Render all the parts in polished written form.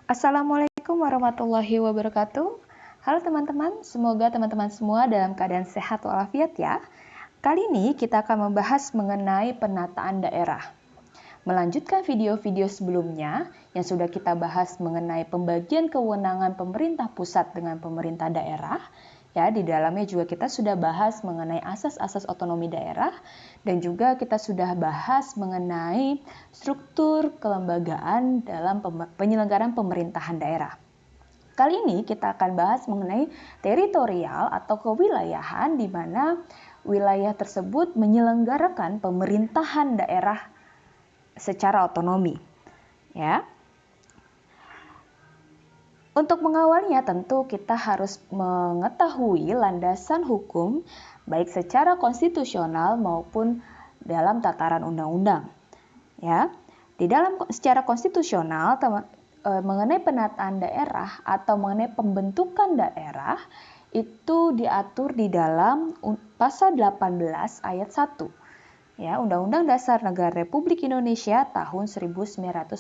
Assalamualaikum warahmatullahi wabarakatuh. Halo teman-teman, semoga teman-teman semua dalam keadaan sehat walafiat ya. Kali ini kita akan membahas mengenai penataan daerah. Melanjutkan video-video sebelumnya yang sudah kita bahas mengenai pembagian kewenangan pemerintah pusat dengan pemerintah daerah. Ya, di dalamnya juga kita sudah bahas mengenai asas-asas otonomi daerah dan juga kita sudah bahas mengenai struktur kelembagaan dalam penyelenggaraan pemerintahan daerah. Kali ini kita akan bahas mengenai teritorial atau kewilayahan di mana wilayah tersebut menyelenggarakan pemerintahan daerah secara otonomi. Ya. Untuk mengawalnya tentu kita harus mengetahui landasan hukum baik secara konstitusional maupun dalam tataran undang-undang. Ya, di dalam secara konstitusional mengenai penataan daerah atau mengenai pembentukan daerah itu diatur di dalam pasal 18 ayat 1. Ya, Undang-Undang Dasar Negara Republik Indonesia tahun 1945.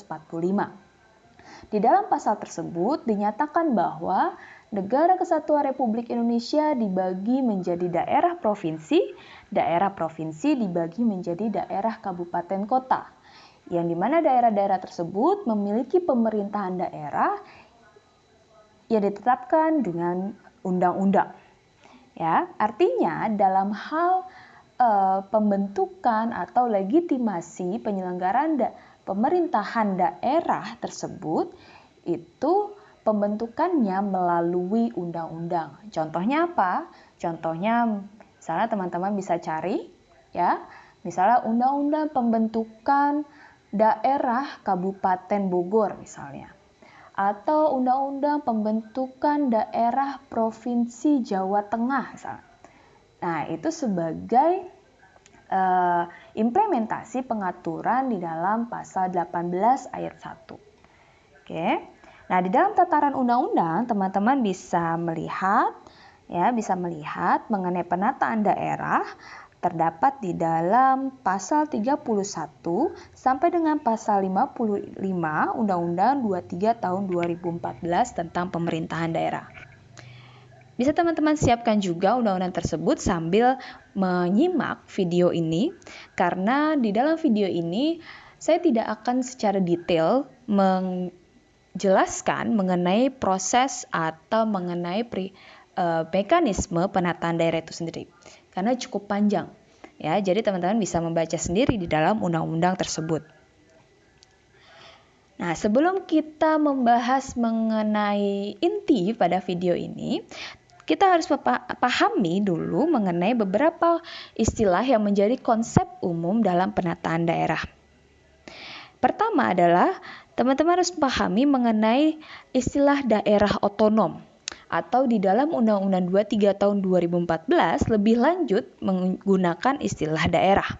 Di dalam pasal tersebut dinyatakan bahwa Negara Kesatuan Republik Indonesia dibagi menjadi daerah provinsi dibagi menjadi daerah kabupaten kota, yang dimana daerah-daerah tersebut memiliki pemerintahan daerah yang ditetapkan dengan undang-undang. Ya, artinya dalam hal pembentukan atau legitimasi penyelenggaraan pemerintahan daerah tersebut itu pembentukannya melalui undang-undang. Contohnya apa? Contohnya misalnya teman-teman bisa cari ya, misalnya Undang-Undang Pembentukan Daerah Kabupaten Bogor misalnya. Atau Undang-Undang Pembentukan Daerah Provinsi Jawa Tengah misalnya. Nah, itu sebagai implementasi pengaturan di dalam pasal 18 ayat 1. Oke. Nah, di dalam tataran undang-undang teman-teman bisa melihat mengenai penataan daerah terdapat di dalam pasal 31 sampai dengan pasal 55 Undang-Undang 23 tahun 2014 tentang pemerintahan daerah. Bisa teman-teman siapkan juga undang-undang tersebut sambil menyimak video ini, karena di dalam video ini saya tidak akan secara detail menjelaskan mengenai proses atau mengenai mekanisme penataan daerah itu sendiri, karena cukup panjang. Ya, jadi teman-teman bisa membaca sendiri di dalam undang-undang tersebut. Nah, sebelum kita membahas mengenai inti pada video ini, kita harus pahami dulu mengenai beberapa istilah yang menjadi konsep umum dalam penataan daerah. Pertama adalah teman-teman harus pahami mengenai istilah daerah otonom atau di dalam Undang-Undang 23 tahun 2014 lebih lanjut menggunakan istilah daerah.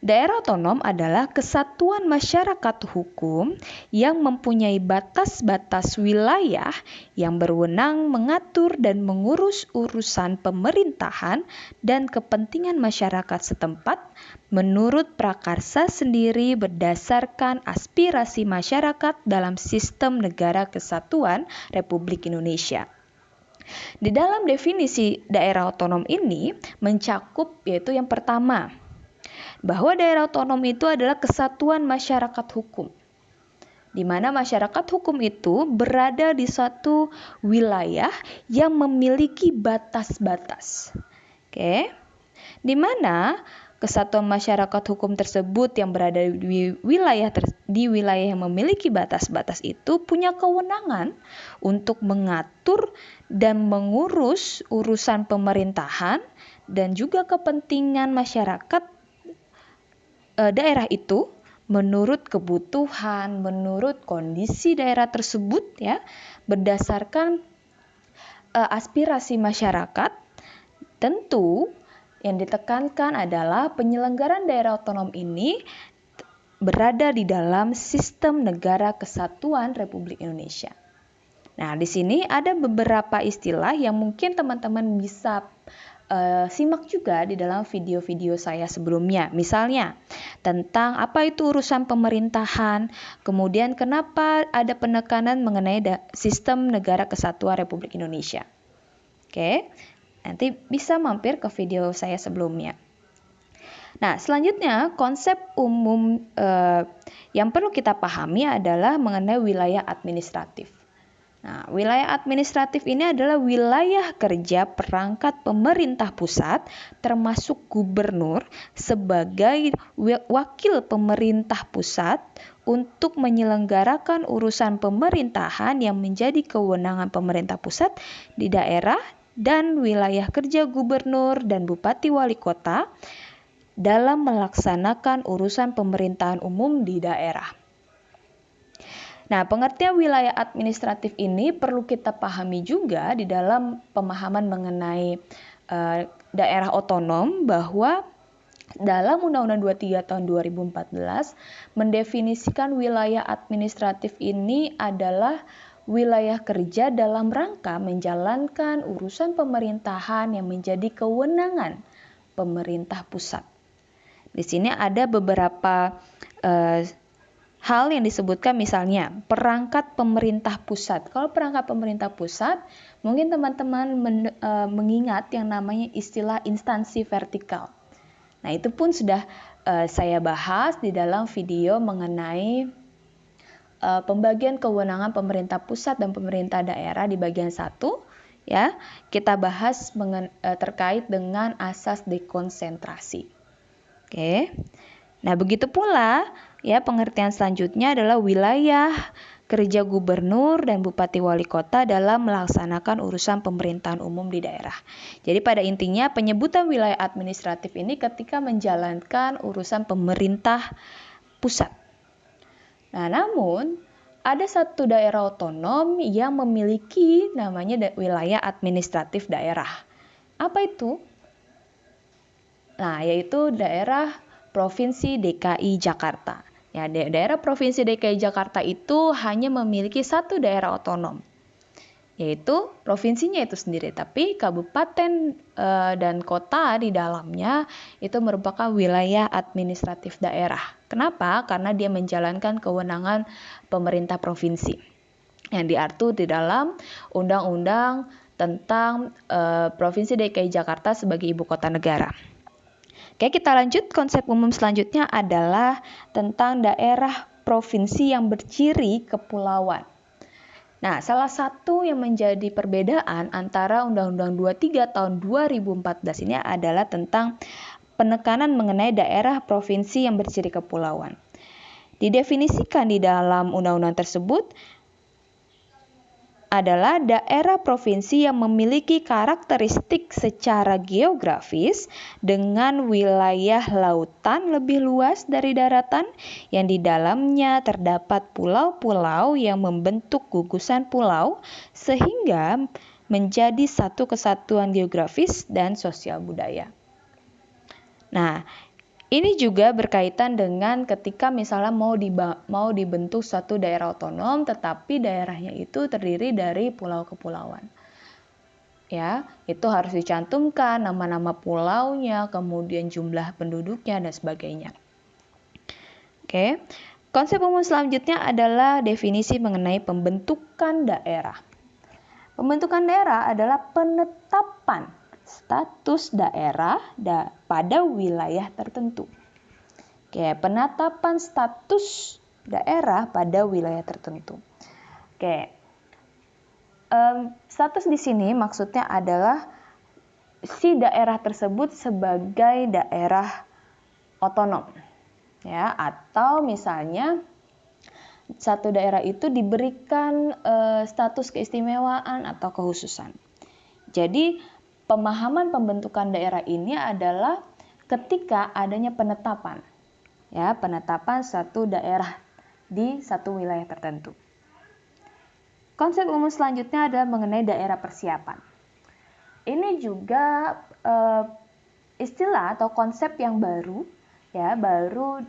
Daerah otonom adalah kesatuan masyarakat hukum yang mempunyai batas-batas wilayah yang berwenang mengatur dan mengurus urusan pemerintahan dan kepentingan masyarakat setempat menurut prakarsa sendiri berdasarkan aspirasi masyarakat dalam sistem negara kesatuan Republik Indonesia. Di dalam definisi daerah otonom ini mencakup yaitu yang pertama, bahwa daerah otonom itu adalah kesatuan masyarakat hukum, di mana masyarakat hukum itu berada di suatu wilayah yang memiliki batas-batas. Oke, di mana kesatuan masyarakat hukum tersebut yang berada di wilayah yang memiliki batas-batas itu punya kewenangan untuk mengatur dan mengurus urusan pemerintahan dan juga kepentingan masyarakat daerah itu menurut kebutuhan, menurut kondisi daerah tersebut ya, berdasarkan aspirasi masyarakat. Tentu yang ditekankan adalah penyelenggaraan daerah otonom ini berada di dalam sistem negara kesatuan Republik Indonesia. Nah, di sini ada beberapa istilah yang mungkin teman-teman bisa simak juga di dalam video-video saya sebelumnya. Misalnya, tentang apa itu urusan pemerintahan, kemudian kenapa ada penekanan mengenai sistem negara kesatuan Republik Indonesia. Oke, nanti bisa mampir ke video saya sebelumnya. Nah, selanjutnya konsep umum yang perlu kita pahami adalah mengenai wilayah administratif. Nah, wilayah administratif ini adalah wilayah kerja perangkat pemerintah pusat termasuk gubernur sebagai wakil pemerintah pusat untuk menyelenggarakan urusan pemerintahan yang menjadi kewenangan pemerintah pusat di daerah dan wilayah kerja gubernur dan bupati wali kota dalam melaksanakan urusan pemerintahan umum di daerah. Nah, pengertian wilayah administratif ini perlu kita pahami juga di dalam pemahaman mengenai daerah otonom, bahwa dalam Undang-Undang 23 tahun 2014 mendefinisikan wilayah administratif ini adalah wilayah kerja dalam rangka menjalankan urusan pemerintahan yang menjadi kewenangan pemerintah pusat. Di sini ada beberapa hal yang disebutkan, misalnya perangkat pemerintah pusat. Kalau perangkat pemerintah pusat, mungkin teman-teman mengingat yang namanya istilah instansi vertikal. Nah, itu pun sudah saya bahas di dalam video mengenai pembagian kewenangan pemerintah pusat dan pemerintah daerah di bagian 1. Ya, kita bahas terkait dengan asas dekonsentrasi. Oke. Nah, begitu pula ya pengertian selanjutnya adalah wilayah kerja gubernur dan bupati wali kota dalam melaksanakan urusan pemerintahan umum di daerah. Jadi pada intinya penyebutan wilayah administratif ini ketika menjalankan urusan pemerintah pusat. Nah, namun ada satu daerah otonom yang memiliki namanya wilayah administratif daerah. Apa itu? Nah, yaitu daerah Provinsi DKI Jakarta. Ya, daerah Provinsi DKI Jakarta itu hanya memiliki satu daerah otonom, yaitu provinsinya itu sendiri. Tapi kabupaten dan kota di dalamnya itu merupakan wilayah administratif daerah. Kenapa? Karena dia menjalankan kewenangan pemerintah provinsi yang diatur di dalam Undang-Undang tentang Provinsi DKI Jakarta sebagai ibu kota negara. Oke, kita lanjut. Konsep umum selanjutnya adalah tentang daerah provinsi yang berciri kepulauan. Nah, salah satu yang menjadi perbedaan antara Undang-Undang 23 tahun 2014 ini adalah tentang penekanan mengenai daerah provinsi yang berciri kepulauan. Didefinisikan di dalam undang-undang tersebut adalah daerah provinsi yang memiliki karakteristik secara geografis dengan wilayah lautan lebih luas dari daratan, yang di dalamnya terdapat pulau-pulau yang membentuk gugusan pulau sehingga menjadi satu kesatuan geografis dan sosial budaya. Nah, ini juga berkaitan dengan ketika misalnya mau dibentuk suatu daerah otonom, tetapi daerahnya itu terdiri dari pulau-kepulauan. Ya, itu harus dicantumkan nama-nama pulaunya, kemudian jumlah penduduknya dan sebagainya. Oke. Konsep umum selanjutnya adalah definisi mengenai pembentukan daerah. Pembentukan daerah adalah penetapan status daerah pada wilayah tertentu. Oke, penetapan status daerah pada wilayah tertentu. Oke, status di sini maksudnya adalah si daerah tersebut sebagai daerah otonom, ya, atau misalnya satu daerah itu diberikan status keistimewaan atau kekhususan. Jadi pemahaman pembentukan daerah ini adalah ketika adanya penetapan, ya, penetapan satu daerah di satu wilayah tertentu. Konsep umum selanjutnya adalah mengenai daerah persiapan. Ini juga istilah atau konsep yang baru, ya, baru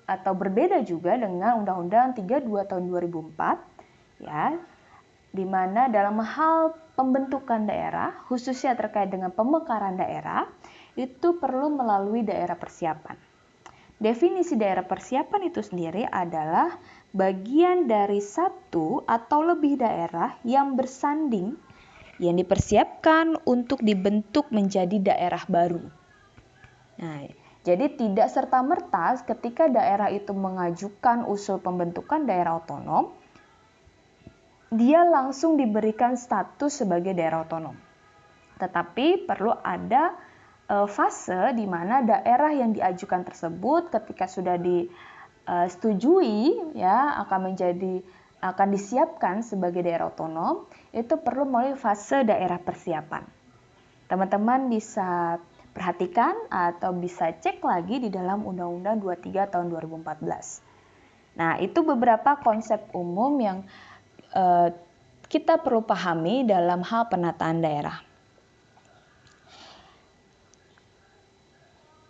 atau berbeda juga dengan Undang-Undang 32 tahun 2004, ya. di mana dalam hal pembentukan daerah, khususnya terkait dengan pemekaran daerah, itu perlu melalui daerah persiapan. Definisi daerah persiapan itu sendiri adalah bagian dari satu atau lebih daerah yang bersanding yang dipersiapkan untuk dibentuk menjadi daerah baru. Nah, jadi tidak serta-merta ketika daerah itu mengajukan usul pembentukan daerah otonom, dia langsung diberikan status sebagai daerah otonom. Tetapi perlu ada fase di mana daerah yang diajukan tersebut ketika sudah disetujui ya akan disiapkan sebagai daerah otonom, itu perlu melalui fase daerah persiapan. Teman-teman bisa perhatikan atau bisa cek lagi di dalam Undang-Undang 23 tahun 2014. Nah, itu beberapa konsep umum yang kita perlu pahami dalam hal penataan daerah.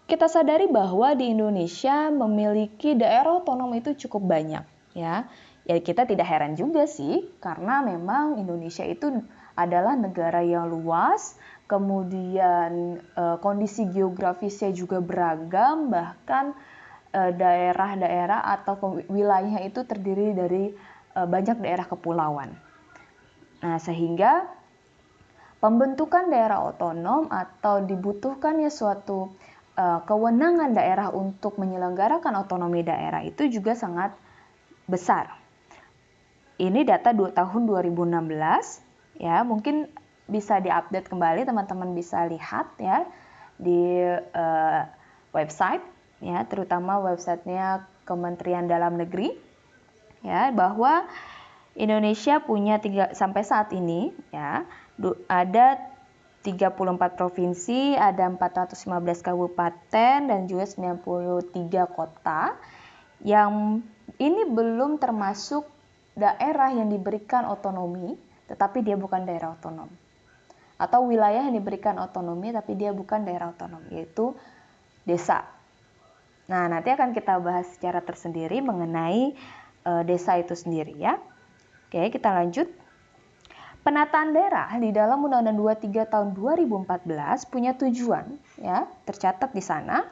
Kita sadari bahwa di Indonesia memiliki daerah otonom itu cukup banyak, ya. Ya kita tidak heran juga sih, karena memang Indonesia itu adalah negara yang luas, kemudian kondisi geografisnya juga beragam, bahkan daerah-daerah atau wilayah itu terdiri dari banyak daerah kepulauan. Nah, sehingga pembentukan daerah otonom atau dibutuhkannya suatu kewenangan daerah untuk menyelenggarakan otonomi daerah itu juga sangat besar. Ini data tahun 2016, ya, mungkin bisa diupdate kembali, teman-teman bisa lihat ya di website, ya, terutama websitenya Kementerian Dalam Negeri, ya, bahwa Indonesia punya sampai saat ini ya ada 34 provinsi, ada 415 kabupaten dan juga 93 kota yang ini belum termasuk daerah yang diberikan otonomi tetapi dia bukan daerah otonom, atau wilayah yang diberikan otonomi tapi dia bukan daerah otonom, yaitu desa. Nah, nanti akan kita bahas secara tersendiri mengenai desa itu sendiri ya. Oke, kita lanjut. Penataan daerah di dalam Undang-Undang 23 tahun 2014 punya tujuan, ya, tercatat di sana,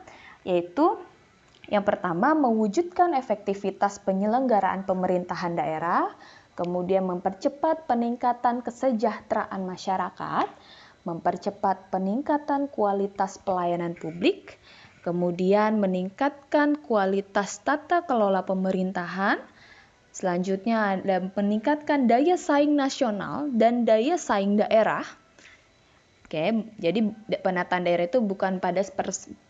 yaitu yang pertama mewujudkan efektivitas penyelenggaraan pemerintahan daerah, kemudian mempercepat peningkatan kesejahteraan masyarakat, mempercepat peningkatan kualitas pelayanan publik, kemudian meningkatkan kualitas tata kelola pemerintahan. Selanjutnya ada meningkatkan daya saing nasional dan daya saing daerah. Oke, jadi penataan daerah itu bukan pada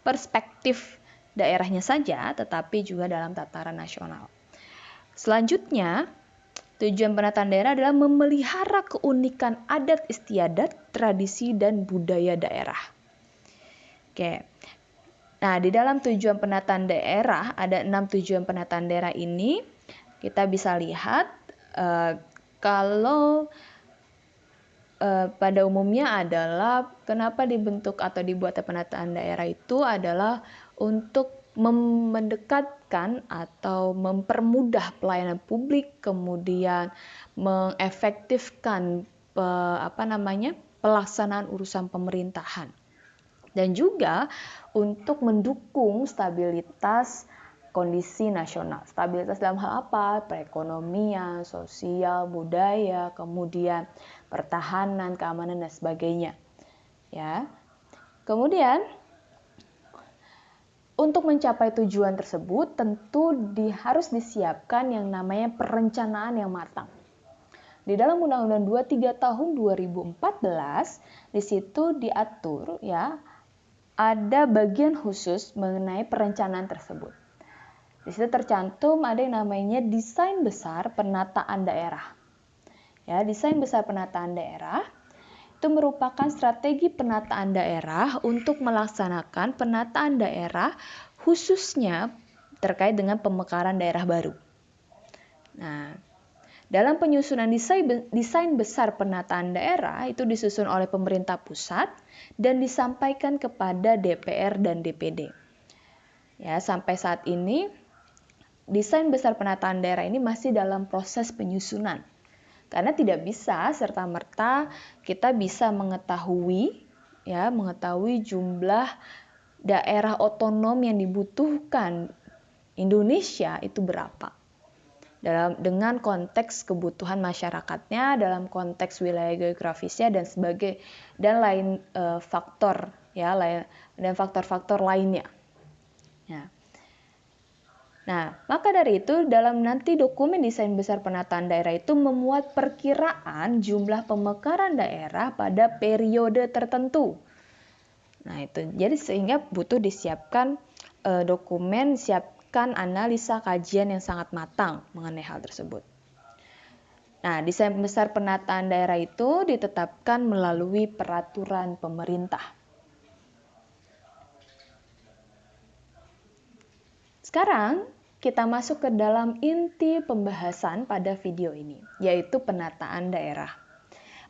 perspektif daerahnya saja, tetapi juga dalam tataran nasional. Selanjutnya, tujuan penataan daerah adalah memelihara keunikan adat istiadat, tradisi, dan budaya daerah. Oke. Nah, di dalam tujuan penataan daerah, ada 6 tujuan penataan daerah ini. Kita bisa lihat kalau pada umumnya adalah kenapa dibentuk atau dibuat penataan daerah itu adalah untuk mendekatkan atau mempermudah pelayanan publik, kemudian mengefektifkan pelaksanaan urusan pemerintahan, dan juga untuk mendukung stabilitas kondisi nasional. Stabilitas dalam hal apa? Perekonomian, sosial, budaya, kemudian pertahanan, keamanan, dan sebagainya. Ya. Kemudian, untuk mencapai tujuan tersebut tentu harus disiapkan yang namanya perencanaan yang matang. Di dalam Undang-Undang 23 tahun 2014, di situ diatur ya ada bagian khusus mengenai perencanaan tersebut. Di situ tercantum ada yang namanya desain besar penataan daerah. Ya, desain besar penataan daerah itu merupakan strategi penataan daerah untuk melaksanakan penataan daerah khususnya terkait dengan pemekaran daerah baru. Nah, dalam penyusunan desain besar penataan daerah itu disusun oleh pemerintah pusat dan disampaikan kepada DPR dan DPD. Ya, sampai saat ini desain besar penataan daerah ini masih dalam proses penyusunan. Karena tidak bisa serta-merta kita bisa mengetahui jumlah daerah otonom yang dibutuhkan Indonesia itu berapa. Dengan konteks kebutuhan masyarakatnya, dalam konteks wilayah geografisnya dan lain faktor dan faktor-faktor lainnya. Ya. Nah, maka dari itu dalam nanti dokumen desain besar penataan daerah itu memuat perkiraan jumlah pemekaran daerah pada periode tertentu. Nah, itu jadi sehingga butuh disiapkan siapkan analisa kajian yang sangat matang mengenai hal tersebut. Nah, desain besar penataan daerah itu ditetapkan melalui peraturan pemerintah. Sekarang kita masuk ke dalam inti pembahasan pada video ini, yaitu penataan daerah.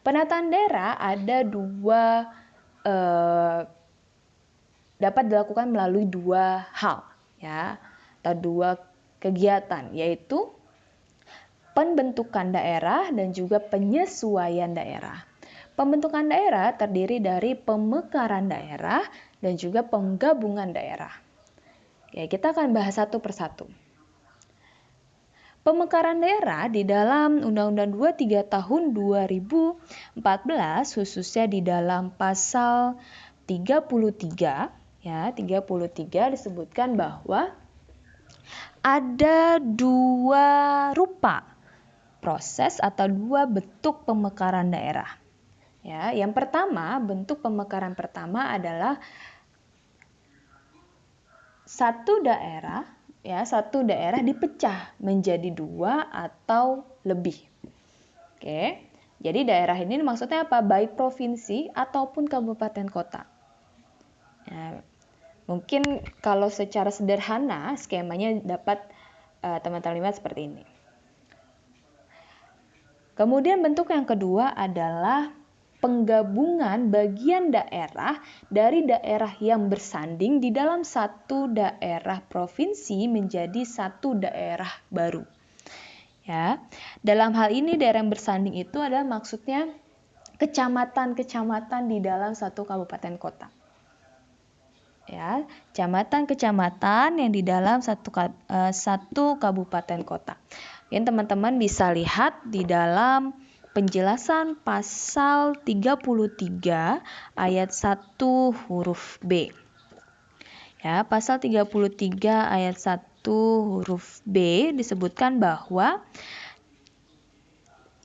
Penataan daerah ada dapat dilakukan melalui dua hal, atau dua kegiatan, yaitu pembentukan daerah dan juga penyesuaian daerah. Pembentukan daerah terdiri dari pemekaran daerah dan juga penggabungan daerah. Oke, kita akan bahas satu persatu. Pemekaran daerah di dalam Undang-Undang 23 tahun 2014 khususnya di dalam pasal 33 disebutkan bahwa ada dua rupa proses atau dua bentuk pemekaran daerah. Ya, yang pertama, bentuk pemekaran pertama adalah satu daerah dipecah menjadi dua atau lebih. Oke, jadi daerah ini maksudnya apa? Baik provinsi ataupun kabupaten kota. Ya, mungkin kalau secara sederhana skemanya dapat teman-teman lihat seperti ini. Kemudian bentuk yang kedua adalah penggabungan bagian daerah dari daerah yang bersanding di dalam satu daerah provinsi menjadi satu daerah baru. Ya, dalam hal ini daerah yang bersanding itu adalah maksudnya kecamatan-kecamatan di dalam satu kabupaten kota. Ya, kecamatan-kecamatan yang di dalam satu kabupaten kota. Yang teman-teman bisa lihat di dalam penjelasan pasal 33 ayat 1 huruf B. Ya, pasal 33 ayat 1 huruf B disebutkan bahwa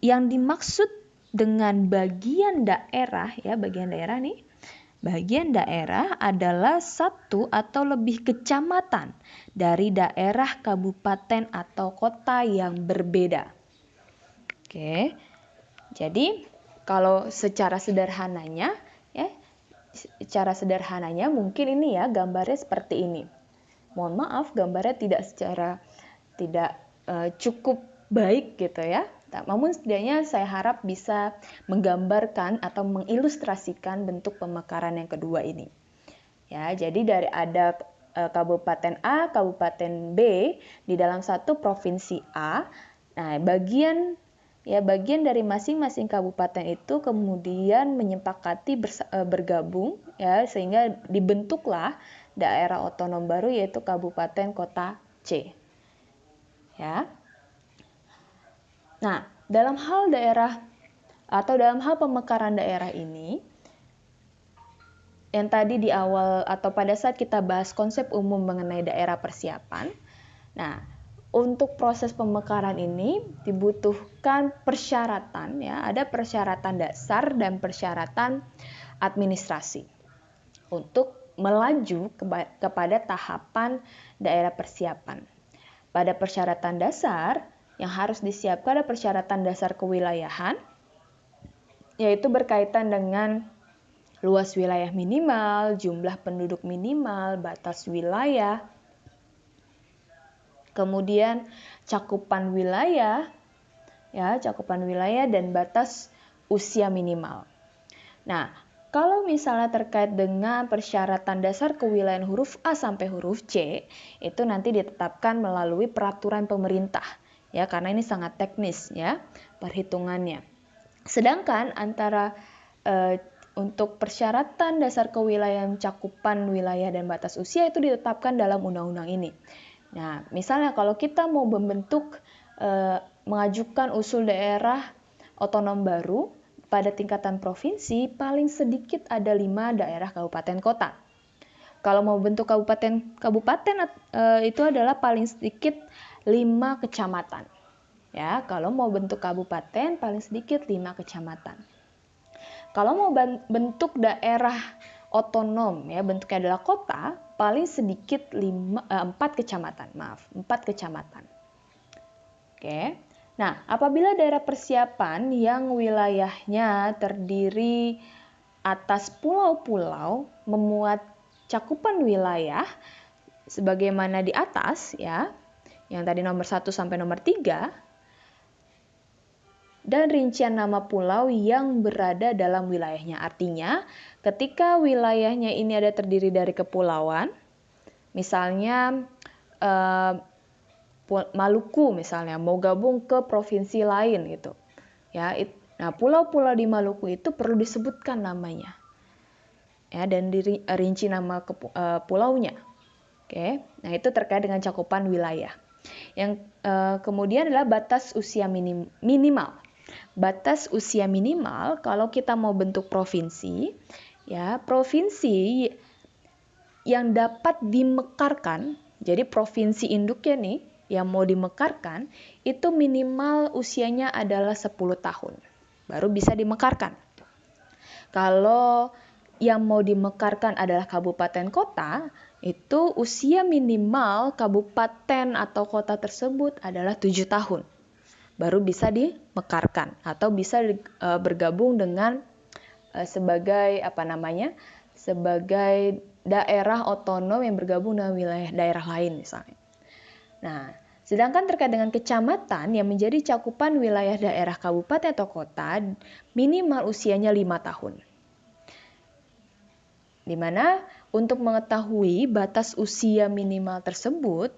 yang dimaksud dengan bagian daerah adalah satu atau lebih kecamatan dari daerah kabupaten atau kota yang berbeda. Oke. Jadi, kalau secara sederhananya mungkin ini gambarnya seperti ini. Mohon maaf, gambarnya tidak cukup baik gitu ya. Namun setidaknya saya harap bisa menggambarkan atau mengilustrasikan bentuk pemekaran yang kedua ini. Ya, jadi dari ada kabupaten A, kabupaten B di dalam satu provinsi A. Nah, bagian dari masing-masing kabupaten itu kemudian menyepakati bergabung sehingga dibentuklah daerah otonom baru yaitu kabupaten kota C. Ya. Nah, dalam hal pemekaran daerah ini yang tadi di awal atau pada saat kita bahas konsep umum mengenai daerah persiapan. Nah, untuk proses pemekaran ini dibutuhkan persyaratan ada persyaratan dasar dan persyaratan administrasi untuk melaju kepada tahapan daerah persiapan. Pada persyaratan dasar yang harus disiapkan ada persyaratan dasar kewilayahan, yaitu berkaitan dengan luas wilayah minimal, jumlah penduduk minimal, batas wilayah, kemudian cakupan wilayah dan batas usia minimal. Nah, kalau misalnya terkait dengan persyaratan dasar kewilayahan huruf A sampai huruf C, itu nanti ditetapkan melalui peraturan pemerintah, ya, karena ini sangat teknis ya perhitungannya. Sedangkan antara untuk persyaratan dasar kewilayahan cakupan wilayah dan batas usia itu ditetapkan dalam undang-undang ini. Nah, misalnya kalau kita mau membentuk mengajukan usul daerah otonom baru pada tingkatan provinsi, paling sedikit ada 5 daerah kabupaten kota. Kalau mau bentuk kabupaten itu adalah paling sedikit 5 kecamatan. Ya, kalau mau bentuk kabupaten paling sedikit 5 kecamatan. Kalau mau bentuk daerah otonom, ya bentuknya adalah kota, paling sedikit 4 kecamatan. 4 kecamatan. Oke. Nah, apabila daerah persiapan yang wilayahnya terdiri atas pulau-pulau memuat cakupan wilayah sebagaimana di atas ya, yang tadi nomor 1 sampai nomor 3, dan rincian nama pulau yang berada dalam wilayahnya. Artinya, ketika wilayahnya ini ada terdiri dari kepulauan, misalnya Maluku misalnya mau gabung ke provinsi lain gitu. Ya, nah pulau-pulau di Maluku itu perlu disebutkan namanya. Ya, dan dirinci nama pulaunya. Oke. Nah, itu terkait dengan cakupan wilayah. Yang kemudian adalah batas usia minimal. Batas usia minimal kalau kita mau bentuk provinsi, ya provinsi yang dapat dimekarkan, jadi provinsi induknya nih yang mau dimekarkan itu minimal usianya adalah 10 tahun, baru bisa dimekarkan. Kalau yang mau dimekarkan adalah kabupaten kota, itu usia minimal kabupaten atau kota tersebut adalah 7 tahun. Baru bisa dimekarkan atau bisa bergabung dengan sebagai sebagai daerah otonom yang bergabung dengan wilayah daerah lain misalnya. Nah, sedangkan terkait dengan kecamatan yang menjadi cakupan wilayah daerah kabupaten atau kota minimal usianya 5 tahun. Di mana untuk mengetahui batas usia minimal tersebut,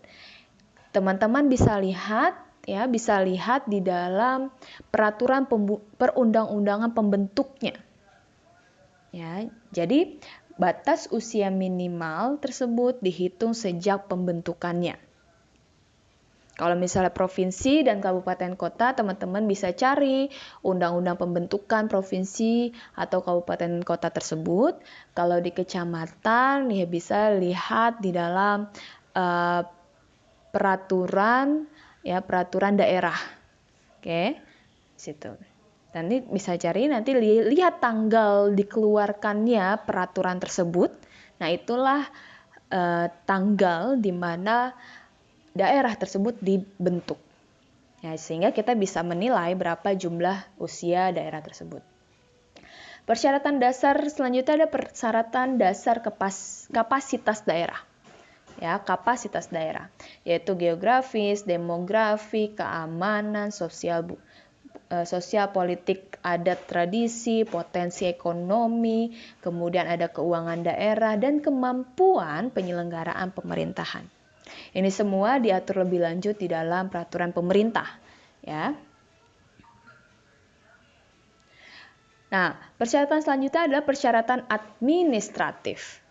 teman-teman bisa lihat di dalam peraturan perundang-undangan pembentuknya. Ya, jadi batas usia minimal tersebut dihitung sejak pembentukannya. Kalau misalnya provinsi dan kabupaten kota, teman-teman bisa cari undang-undang pembentukan provinsi atau kabupaten kota tersebut. Kalau di kecamatan, ya bisa lihat di dalam peraturan daerah. Oke, situ. Nanti bisa cari, nanti lihat tanggal dikeluarkannya peraturan tersebut. Nah, itulah tanggal di mana daerah tersebut dibentuk. Ya, sehingga kita bisa menilai berapa jumlah usia daerah tersebut. Persyaratan dasar selanjutnya ada persyaratan dasar kapasitas daerah. Ya, kapasitas daerah, yaitu geografis, demografi, keamanan, sosial politik, adat, tradisi, potensi ekonomi, kemudian ada keuangan daerah dan kemampuan penyelenggaraan pemerintahan. Ini semua diatur lebih lanjut di dalam peraturan pemerintah, ya. Nah, persyaratan selanjutnya adalah persyaratan administratif.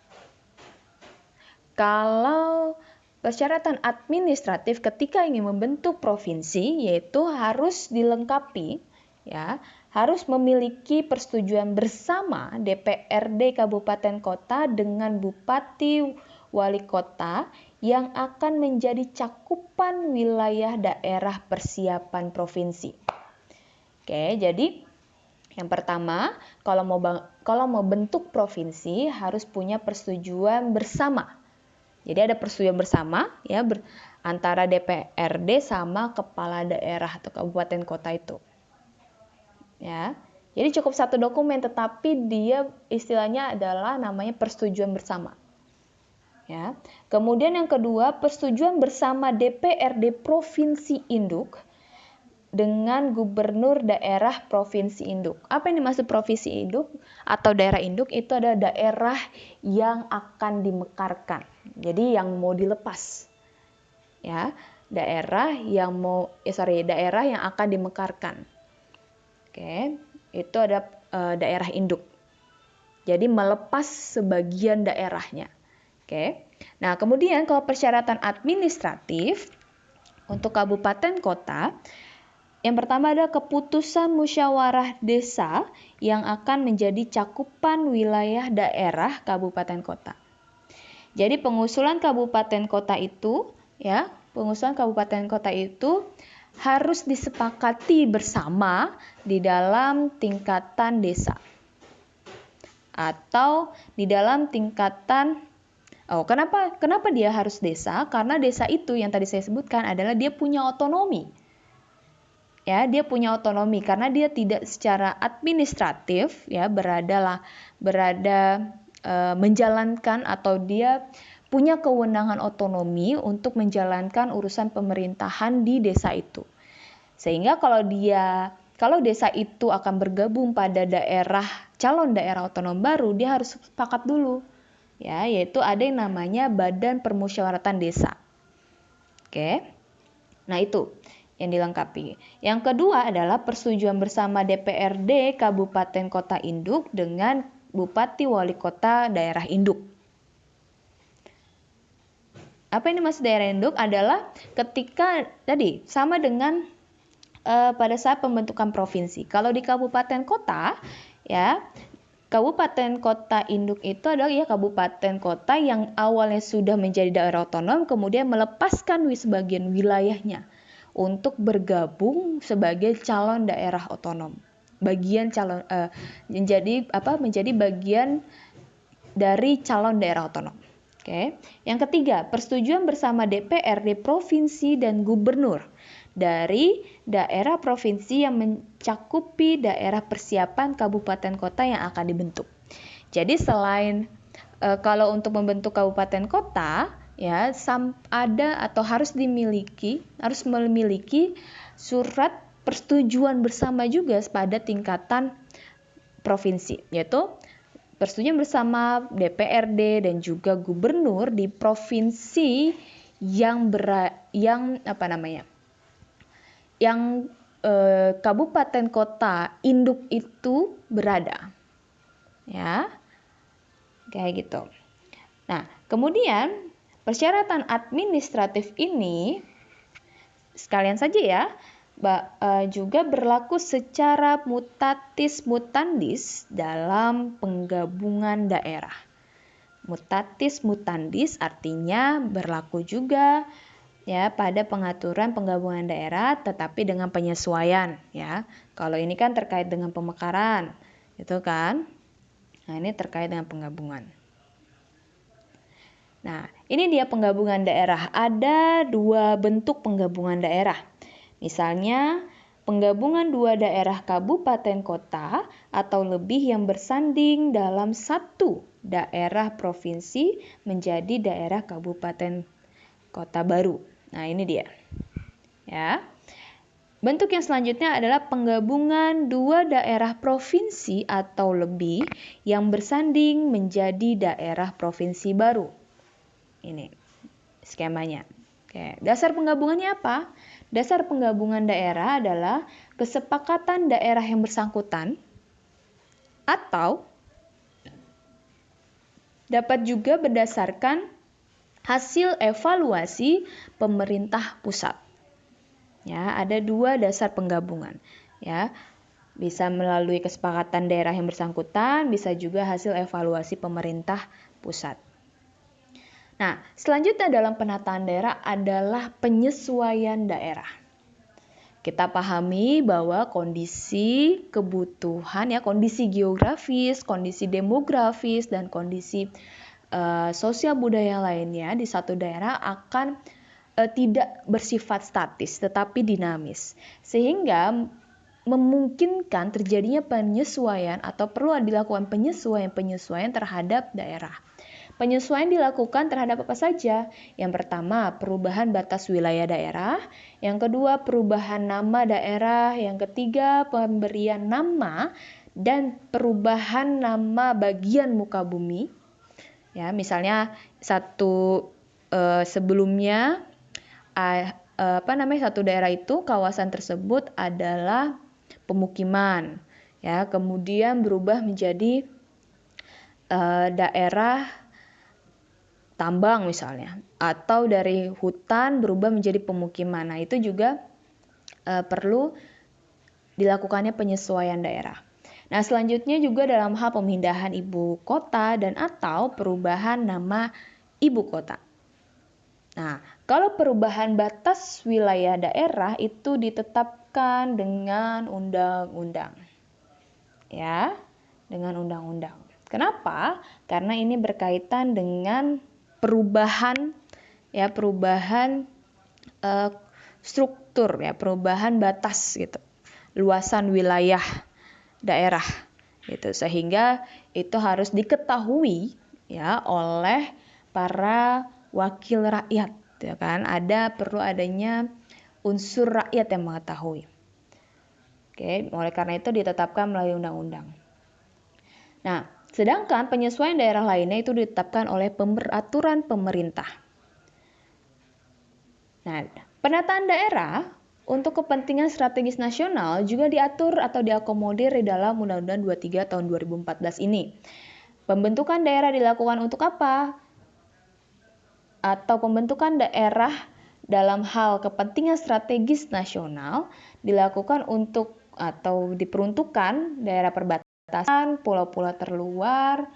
Kalau persyaratan administratif ketika ingin membentuk provinsi, yaitu harus dilengkapi, ya, harus memiliki persetujuan bersama DPRD kabupaten kota dengan bupati wali kota yang akan menjadi cakupan wilayah daerah persiapan provinsi. Oke, jadi yang pertama, kalau mau bentuk provinsi harus punya persetujuan bersama. Jadi ada persetujuan bersama ya antara DPRD sama kepala daerah atau kabupaten kota itu. Ya. Jadi cukup satu dokumen tetapi dia istilahnya adalah namanya persetujuan bersama. Ya. Kemudian yang kedua, persetujuan bersama DPRD provinsi induk dengan gubernur daerah provinsi induk. Apa yang dimaksud provinsi induk atau daerah induk? Itu adalah daerah yang akan dimekarkan. Jadi yang mau dilepas. Ya. daerah yang akan dimekarkan. Oke, itu ada daerah induk. Jadi melepas sebagian daerahnya. Oke. Nah, kemudian kalau persyaratan administratif untuk kabupaten kota, yang pertama ada keputusan musyawarah desa yang akan menjadi cakupan wilayah daerah kabupaten kota. Jadi pengusulan kabupaten kota itu harus disepakati bersama di dalam tingkatan desa. Atau di dalam tingkatan kenapa dia harus desa? Karena desa itu yang tadi saya sebutkan adalah dia punya otonomi. Ya, dia punya otonomi karena dia tidak secara administratif ya menjalankan atau dia punya kewenangan otonomi untuk menjalankan urusan pemerintahan di desa itu. Sehingga kalau desa itu akan bergabung pada calon daerah otonom baru, dia harus sepakat dulu. Ya, yaitu ada yang namanya Badan Permusyawaratan Desa. Oke. Nah, itu yang dilengkapi. Yang kedua adalah persetujuan bersama DPRD Kabupaten Kota Induk dengan Bupati Wali Kota daerah induk. Apa ini maksud daerah induk? Adalah ketika tadi sama dengan pada saat pembentukan provinsi. Kalau di kabupaten kota, ya, kabupaten kota induk itu adalah kabupaten kota yang awalnya sudah menjadi daerah otonom, kemudian melepaskan sebagian wilayahnya untuk bergabung sebagai calon daerah otonom. Menjadi bagian dari calon daerah otonom. Oke. Yang ketiga, persetujuan bersama DPRD provinsi dan gubernur dari daerah provinsi yang mencakupi daerah persiapan kabupaten kota yang akan dibentuk. Jadi selain kalau untuk membentuk kabupaten kota ya ada atau harus memiliki surat persetujuan bersama juga pada tingkatan provinsi, yaitu persetujuan bersama DPRD dan juga gubernur di provinsi yang kabupaten kota induk itu berada. Ya. Kayak gitu. Nah, kemudian persyaratan administratif ini sekalian saja ya, juga berlaku secara mutatis mutandis dalam penggabungan daerah. Mutatis mutandis artinya berlaku juga ya pada pengaturan penggabungan daerah tetapi dengan penyesuaian ya. Kalau ini kan terkait dengan pemekaran, itu kan. Nah, ini terkait dengan penggabungan. Nah, ini dia penggabungan daerah. Ada 2 bentuk penggabungan daerah. Misalnya, penggabungan 2 daerah kabupaten kota atau lebih yang bersanding dalam satu daerah provinsi menjadi daerah kabupaten kota baru. Nah, ini dia. Ya. Bentuk yang selanjutnya adalah penggabungan 2 daerah provinsi atau lebih yang bersanding menjadi daerah provinsi baru. Ini skemanya. Oke, dasar penggabungannya apa? Dasar penggabungan daerah adalah kesepakatan daerah yang bersangkutan atau dapat juga berdasarkan hasil evaluasi pemerintah pusat. Ya, ada 2 dasar penggabungan. Ya, bisa melalui kesepakatan daerah yang bersangkutan, bisa juga hasil evaluasi pemerintah pusat. Nah, selanjutnya dalam penataan daerah adalah penyesuaian daerah. Kita pahami bahwa kondisi kebutuhan ya, kondisi geografis, kondisi demografis dan kondisi sosial budaya lainnya di satu daerah akan tidak bersifat statis tetapi dinamis. Sehingga memungkinkan terjadinya penyesuaian atau perlu dilakukan penyesuaian terhadap daerah. Penyesuaian dilakukan terhadap apa saja? Yang pertama, perubahan batas wilayah daerah. Yang kedua, perubahan nama daerah. Yang ketiga, pemberian nama dan perubahan nama bagian muka bumi. Ya, misalnya sebelumnya satu daerah itu, kawasan tersebut adalah pemukiman, ya, kemudian berubah menjadi daerah tambang misalnya, atau dari hutan berubah menjadi pemukiman. Nah, itu juga perlu dilakukannya penyesuaian daerah. Nah, selanjutnya juga dalam hal pemindahan ibu kota dan atau perubahan nama ibu kota. Nah, kalau perubahan batas wilayah daerah itu ditetapkan dengan undang-undang. Ya, dengan undang-undang. Kenapa? Karena ini berkaitan dengan perubahan struktur, ya, perubahan batas gitu. Luasan wilayah daerah gitu, sehingga itu harus diketahui, ya, oleh para wakil rakyat, ya kan? Perlu adanya unsur rakyat yang mengetahui. Oke, oleh karena itu ditetapkan melalui undang-undang. Nah, sedangkan penyesuaian daerah lainnya itu ditetapkan oleh peraturan pemerintah. Nah, penataan daerah untuk kepentingan strategis nasional juga diatur atau diakomodir di dalam Undang-Undang 23 tahun 2014 ini. Pembentukan daerah dilakukan untuk apa? Atau pembentukan daerah dalam hal kepentingan strategis nasional dilakukan untuk atau diperuntukkan daerah perbatasan, pulau-pulau terluar,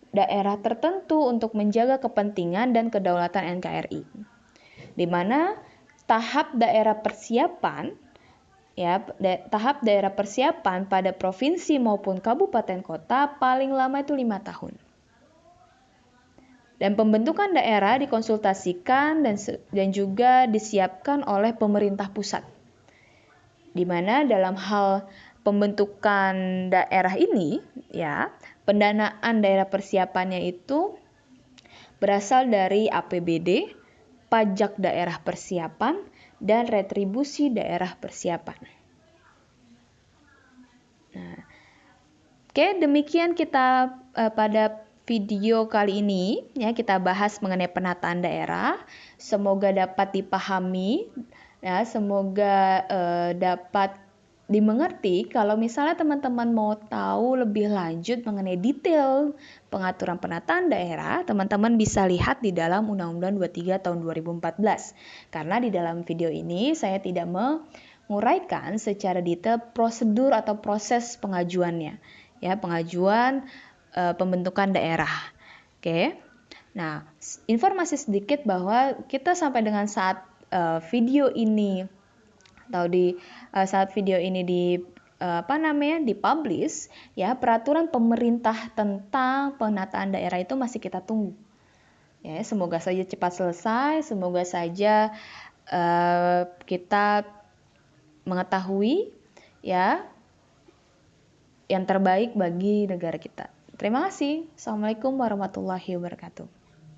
daerah tertentu untuk menjaga kepentingan dan kedaulatan NKRI. Di mana tahap daerah persiapan pada provinsi maupun kabupaten kota paling lama itu 5 tahun. Dan pembentukan daerah dikonsultasikan dan juga disiapkan oleh pemerintah pusat. Di mana dalam hal pembentukan daerah ini, ya, pendanaan daerah persiapannya itu berasal dari APBD, pajak daerah persiapan, dan retribusi daerah persiapan. Nah, oke, demikian kita pada video kali ini, ya, kita bahas mengenai penataan daerah. Semoga dapat dipahami, ya, semoga dapat dimengerti. Kalau misalnya teman-teman mau tahu lebih lanjut mengenai detail pengaturan penataan daerah, teman-teman bisa lihat di dalam Undang-Undang 23 tahun 2014. Karena di dalam video ini saya tidak menguraikan secara detail prosedur atau proses pengajuannya, ya, pengajuan pembentukan daerah. Oke. Nah, informasi sedikit bahwa kita sampai dengan saat video ini atau saat video ini dipublish, ya, peraturan pemerintah tentang penataan daerah itu masih kita tunggu. Ya, semoga saja cepat selesai, semoga saja kita mengetahui, ya, yang terbaik bagi negara kita. Terima kasih. Assalamualaikum warahmatullahi wabarakatuh.